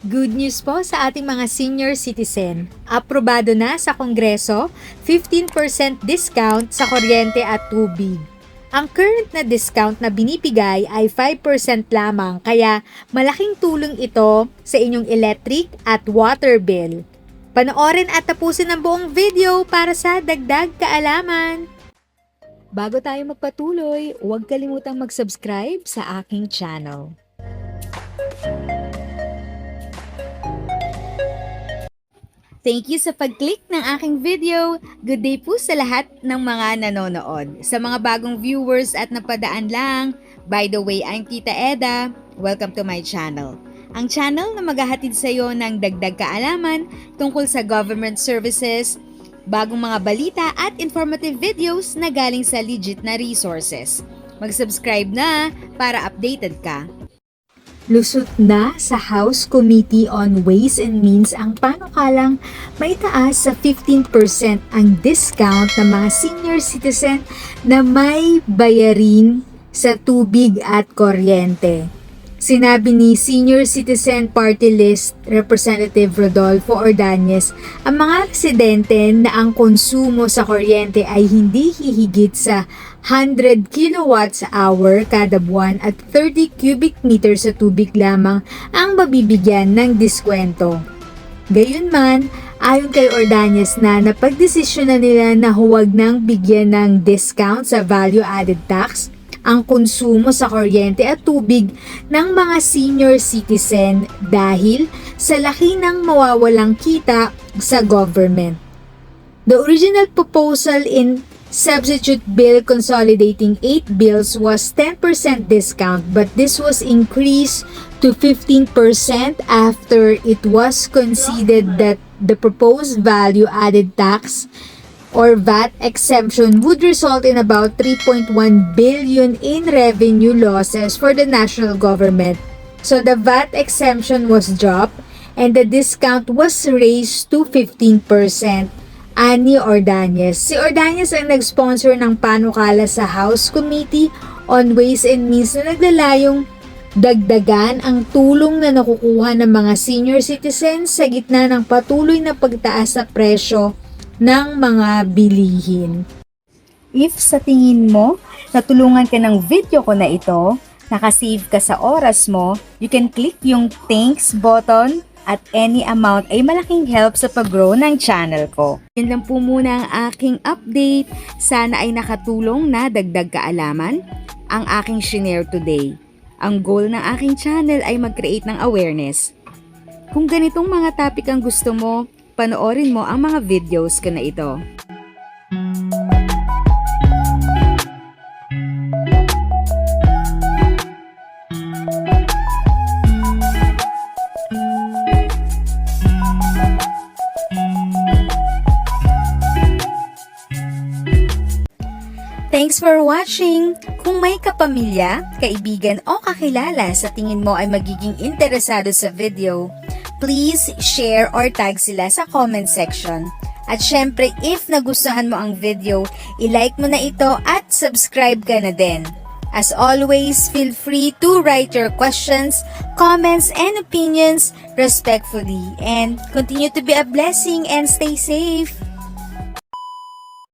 Good news po sa ating mga senior citizen. Aprobado na sa Kongreso, 15% discount sa kuryente at tubig. Ang current na discount na binibigay ay 5% lamang kaya malaking tulong ito sa inyong electric at water bill. Panoorin at tapusin ang buong video para sa dagdag kaalaman. Bago tayo magpatuloy, huwag kalimutang mag-subscribe sa aking channel. Thank you sa pag-click ng aking video. Good day po sa lahat ng mga nanonood. Sa mga bagong viewers at napadaan lang, by the way, I'm Tita Eda. Welcome to my channel. Ang channel na maghahatid sa iyo ng dagdag kaalaman tungkol sa government services, bagong mga balita at informative videos na galing sa legit na resources. Mag-subscribe na para updated ka. Lusot na sa House Committee on Ways and Means ang panukalang may taas sa 15% ang discount ng mga senior citizen na may bayarin sa tubig at kuryente. Sinabi ni Senior Citizen Party List Representative Rodolfo Ordañez, ang mga residente na ang konsumo sa kuryente ay hindi hihigit sa 100 kilowatts-hour kada buwan at 30 cubic meters sa tubig lamang ang mabibigyan ng diskwento. Gayunman, ayon kay Ordañez na napagdesisyon na nila na huwag nang bigyan ng discount sa value-added tax ang konsumo sa kuryente at tubig ng mga senior citizen dahil sa laki ng mawawalang kita sa government. The original proposal in Substitute Bill consolidating 8 bills was 10% discount but this was increased to 15% after it was conceded that the proposed value-added tax or VAT exemption would result in about 3.1 billion in revenue losses for the national government. So the VAT exemption was dropped and the discount was raised to 15%. Ani Ordañez. Si Ordañez ang nag-sponsor ng panukala sa House Committee on Ways and Means na naglalayong dagdagan ang tulong na nakukuha ng mga senior citizens sa gitna ng patuloy na pagtaas sa presyo ng mga bilihin. If sa tingin mo, natulungan ka ng video ko na ito, nakasave ka sa oras mo, you can click yung thanks button at any amount ay malaking help sa pag-grow ng channel ko. Yan lang po muna ang aking update. Sana ay nakatulong na dagdag kaalaman ang aking share today. Ang goal ng aking channel ay mag-create ng awareness. Kung ganitong mga topic ang gusto mo, panoorin mo ang mga videos ko na ito. Thanks for watching! Kung may kapamilya, kaibigan o kakilala sa tingin mo ay magiging interesado sa video, please share or tag sila sa comment section. At syempre, if nagustuhan mo ang video, i-like mo na ito at subscribe ka na din. As always, feel free to write your questions, comments, and opinions respectfully. And continue to be a blessing and stay safe!